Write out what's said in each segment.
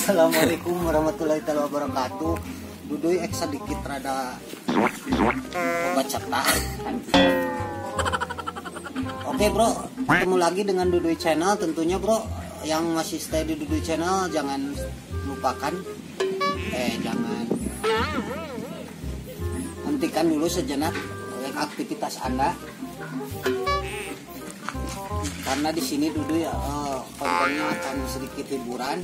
Assalamualaikum warahmatullahi wabarakatuh. Duduy ek sedikit rada baca tak. Oke bro, ketemu lagi dengan Duduy Channel. Tentunya bro, yang masih stay di Duduy Channel jangan lupakan, jangan hentikan dulu sejenak aktivitas Anda. Karena di sini Duduy kontennya akan sedikit hiburan.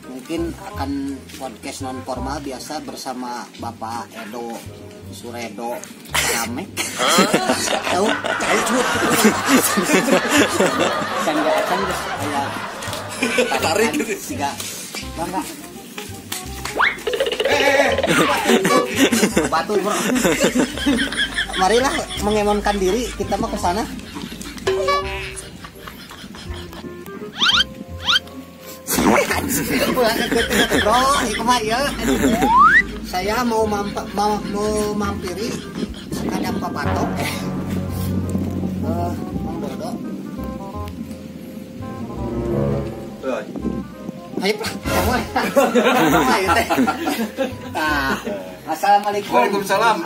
Mungkin akan podcast non formal biasa bersama Bapak Edo Suredo Rame. Tahu? Kan kayak tarik tiga. Bangga. Batu bro. Marilah mengemonkan diri, kita mau ke sana. Bro, ya. Saya mau mampiri ada Pak Patok. Mang Dodo. Ayo, Assalamualaikum. Waalaikumsalam.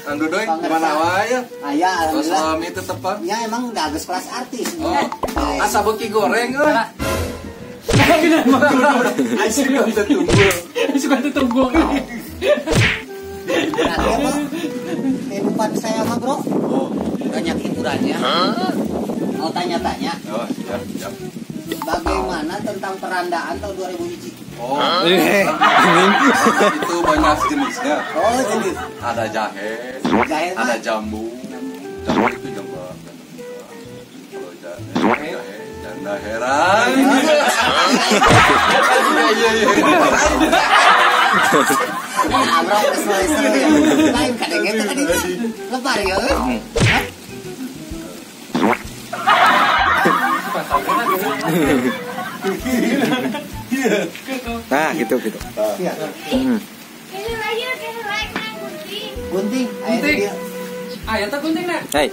Kang Duduy, gimana wae? Aya, alhamdulillah. Suami itu tepat. Ya emang udah geus kelas artis. Asa beuki goreng euy. Suka tunggu. Kehidupan saya mah bro, banyak hiburannya. Mau tanya-tanya. Oh, siap. Bagaimana tentang perandaan tahun 2001? Oh, itu banyak jenisnya. Oh jenis. Ada jahe, ada jambu. Jambu itu jambu. Kalau jahe, janda heran. Nah bro, seru ya. Lain kadang-kadang lebar ya. Nah, gitu. Iya. Ini lagi nang gunting. Gunting, ayo. Ayo tak gunting nak. Hai.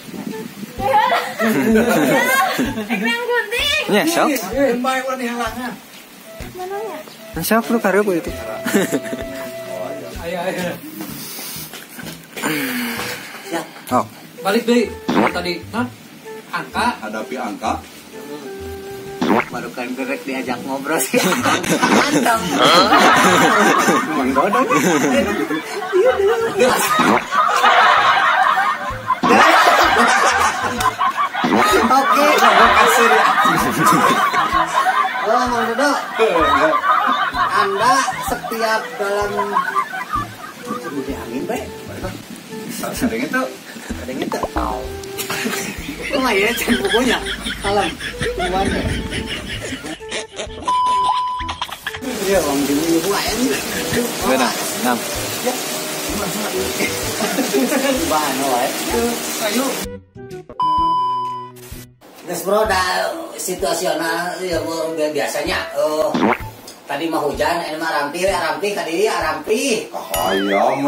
Nang gunting. Ya, sok. Baik udah dihalangan. Mananya? Sok lu karep itu. Ayo. Ya. Oh. Balik deh. Tadi, non? Angka. Hadapi angka. Baru kan gerek diajak ngobrol sih. Mantap. Mang Dodo. Oke. Kasih ya. Oh, Mang Dodo. Anda setiap dalam sebuti angin, Pak. Kadang itu. Cuma ya, cek bukunya. Alam, gimana? Iya, Om Dini ibu ayam. Benar. 6. Bahan wae. Ayo. Guys bro, situasional ya bro, biasanya. Tadi mah hujan, ini mah rampi kadiri rampi. Ayam,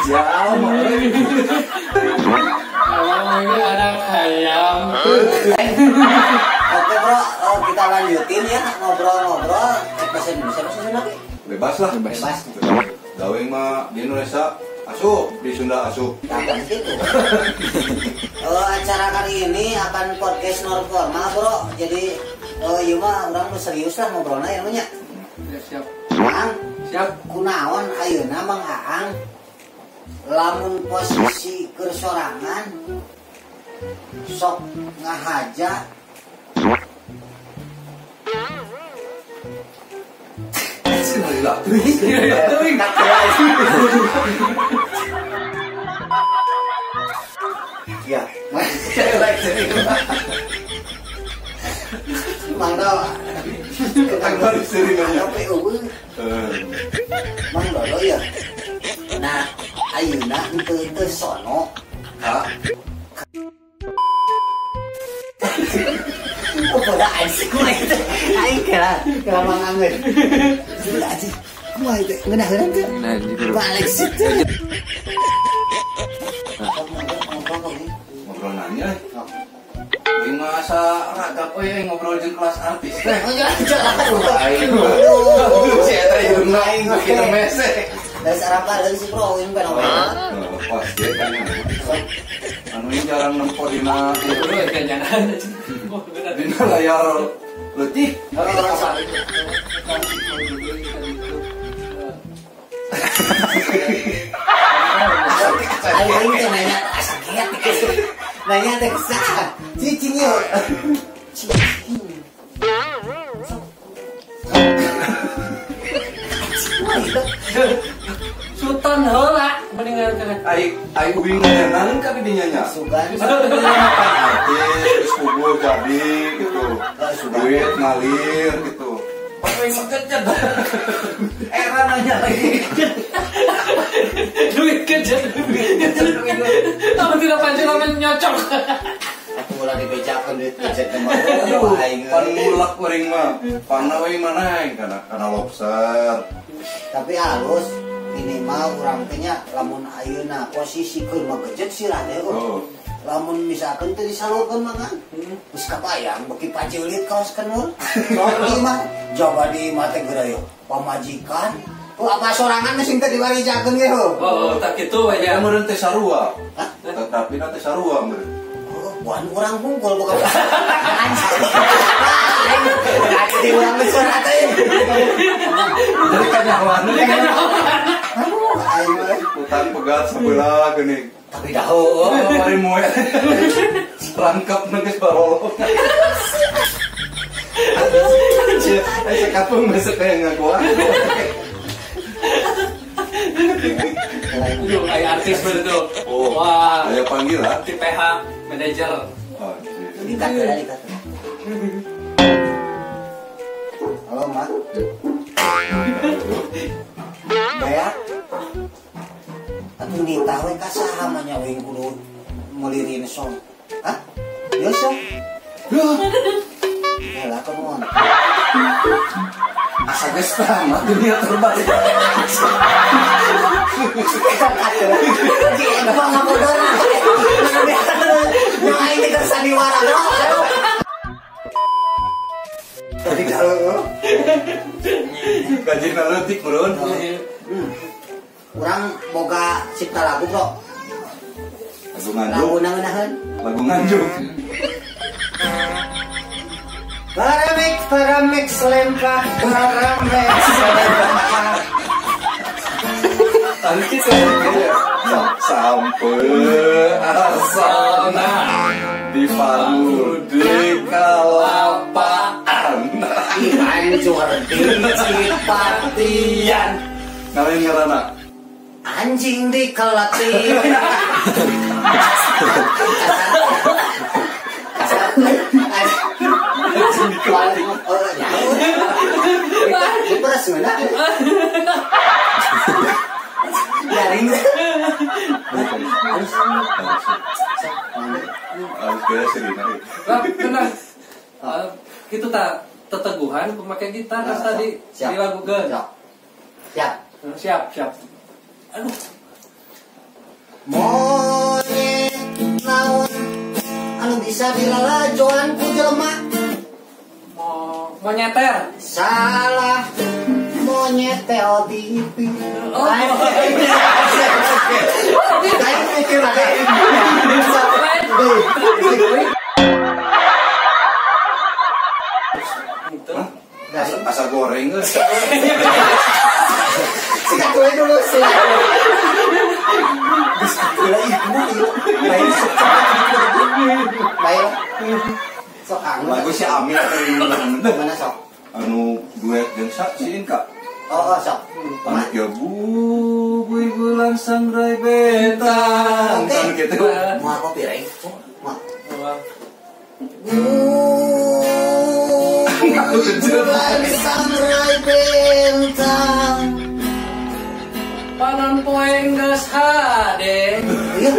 jam. Ayam. Oke bro, kita lanjutin ya ngobrol. Bahasa Indonesia lagi. Bebas lah. Bebas. Gawing mah di Indonesia asuh, di Sunda asuh. Apa gitu? Acara kali ini akan podcast non formal bro. Jadi ieu mah urang serius lah ngobrolna ya nya. Siap. Mang, Siap. kunaon ayeuna Mang Aang? Lamun posisi kersorangan sok ngahaja ya Mang Dodo Mang Dodo ya. Nah, ayeuna teu sono. Pada anjing kumaha itu. Aing kira Mang Angger. Sudah anjing. Kumaha itu? Ngeunaheun teh. Nah, gitu. Balik situ. Ngobrol nanya. Ini masa ragap yang ngobrol jeung kelas artis. Aing. Si eta jeung aing kita mese. Dari sarapan si bro ini kan apa? Pas dia kan. Anu ini jarang nempo dina dina layar leutik. Aing teh nanya sakit. Nanya teh kesah. Cicing yuk. Sultan heula mendingan kana. Ai ubing ngeunang ka di dinya nya. Sugan. Artis kubur jadi gitu. Duit ngalir gitu. Paling makejat. Era nanya lagi. Duit kerja. Tapi tidak pancing nyocok. Aku mulai dibejakan duit kerja kemana? Pan mulak kuring mah. Panna we mana kana lobster. Tapi halus ini mah urang teh nya lamun ayeuna posisikeun mah gejet sih lah teh. Lamun misalkan teu disalurkeun mah kan. Geus kabayang beki paceulit kaos kenur. Sok di mah coba di mah teh geura pamajikan. Apa sorangan sing teh diwarijakeun ge ho. Oh, tak kitu we Ya ya. meureun teh sarua. Tapi teh sarua meureun. Buan orang kumpul bukan anjing. Jadi orang besar teh. Dari kanyawan. Ayo. Utang pegat sebelah geuning. Tapi dahu. Mari moe. Rangkap geus barolo. Ayo kapung besok kayak ngakuan. Yuk, kayak artis bener tuh. Oh, Wah, ayo panggil lah. di PH manajer. Oh, Dikat. Halo, Mak. Bayar. Atuh nita we ka saha mah nya we kudu melirin song. Hah? Biasa. Yalah kemuan. asa geus tamat dunia terbalik. Jadi apa ngabodor? Nah ini kan sandiwara bro. Tapi kalau Gaji naletik bro. kurang boga cipta lagu bro. Lagu Lagu nganjuk. nangeunaheun. Lagu nganjuk. Paramix lempak, paramix lempak. Tadi kita sampai asana di palu di kalapaan. Hancur di Cipatian. Ngalain ngarana. Anjing di kelati. Beras mana? Garing. Harus beres ini. Benar. Itu tak teteguhan pemakai gitar kan tadi di lagu Gen. Siap. Siap. Aduh. Monyet naon anu bisa dilalajoan ku jelema. Mau nyeter. Salah monyet TV. Oh. Ayo mikir ada. Asa goreng geus. Sikat gue dulu sih. Baik. Sok anu. Lagu si Amir Mana sok? anu duet jeung saksiin Kak. Oh sok. Anu ya bui bulan sangrai betang. Kan kitu. Mau apa piring? Mau. Bulan sangrai bentang. Panon poe geus hade. Iya.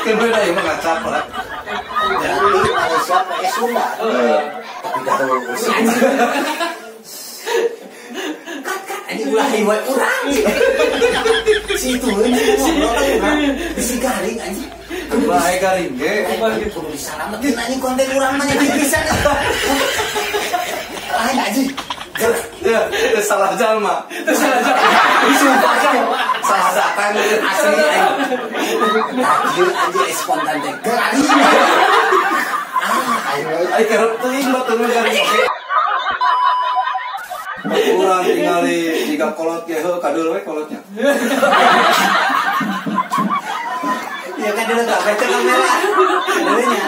Kan beda ya ngacap lah. Jangan di Malaysia pakai Sunda. Tapi dahulu ini ulah hiwai urang. Si itu ini ngobrol kan. Si garing anjing. Bae garing ge. Kudu disalamatin anjing konten urang mah nya pisan. Lain anjing. Ya, itu salah jalma. Itu salah jalan. Sumpah jalma. Salah datang Asli anjing spontan teh. Garing. Ai kerep teuing baturna garing oge. Urang tingali jika kolot ge heuh kadul we kolotnya. Ya kan dulu gak baca kamera. Dulunya.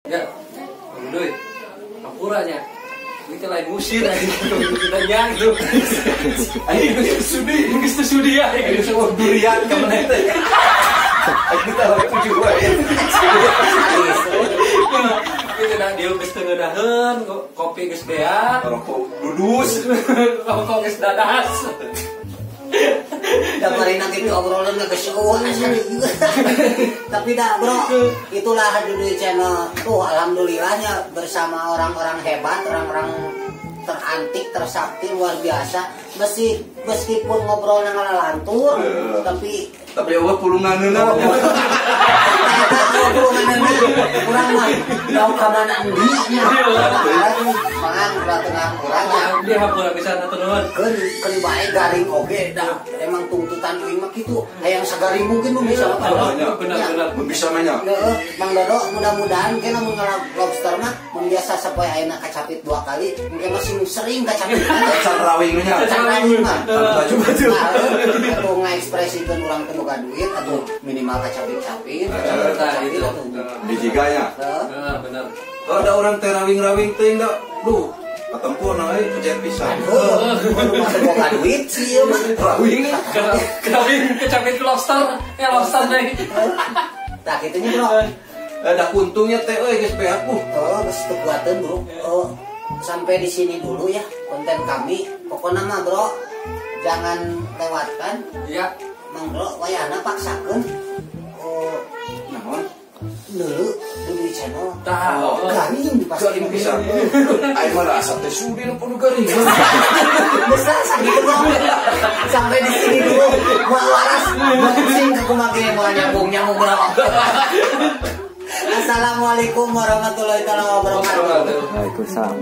Ya, Duy, apuranya. Ini kan lain musir aja kita yang itu. Ai geus sudi ya. Geus durian ka meneh teh. Ai kita lagi tujuh wae. Kita dah dia geus teu ngeudaheun, kopi geus beak, Rokok dudus. rokok geus dadas. Damarin nanti obrolan gak kesuun. Tapi dah bro, itulah dulu channel. Tuh alhamdulillahnya bersama orang-orang hebat, orang-orang terantik, tersakti luar biasa. Meskipun ngobrolnya ngalalantur, tapi Allah pulunganeuna. kurang mah jauh ke mana endinya. Mangan ulah tengah kurangnya. Dia hapura bisa turun. Kan bae garing oge dah. Emang tuntutan euy mah kitu. Hayang sagari mungkin nu bisa apa. Benar-benar Bisa mah nya. Mang Dodo mudah-mudahan kena mun lobster mah mun biasa sapoe ayeuna kacapit 2 kali, mungkin masih sering kacapit. Can rawing nya. Rawing mah. Baju-baju. Atau ngaekspresikan urang teu boga duit atau minimal kacapit-capit. itu. Bijiganya. Benar. Ada orang teh rawing-rawing teh enggak. Duh, katempuna euy pejet pisan. Masih boga duit sih mah. Rawing Kawin kecapit lobster, lobster deh. Tah kitunya bro. ada kuntungnya teh euy geus beak. Geus teu kuateun bro. Sampai di sini dulu ya konten kami. Pokoknya mah bro, jangan lewatkan. Ya. Mang Bro, wayahna paksakeun. Naon? Dulu di channel. Tahu. Garing Garing dipasang pisan. Ai mah rasa teh sudi nu kudu garing. besar sakit bro. Sampai di sini dulu. Mau waras, mau pusing aku makin mau nyambung bro. Assalamualaikum warahmatullahi wabarakatuh. Waalaikumsalam.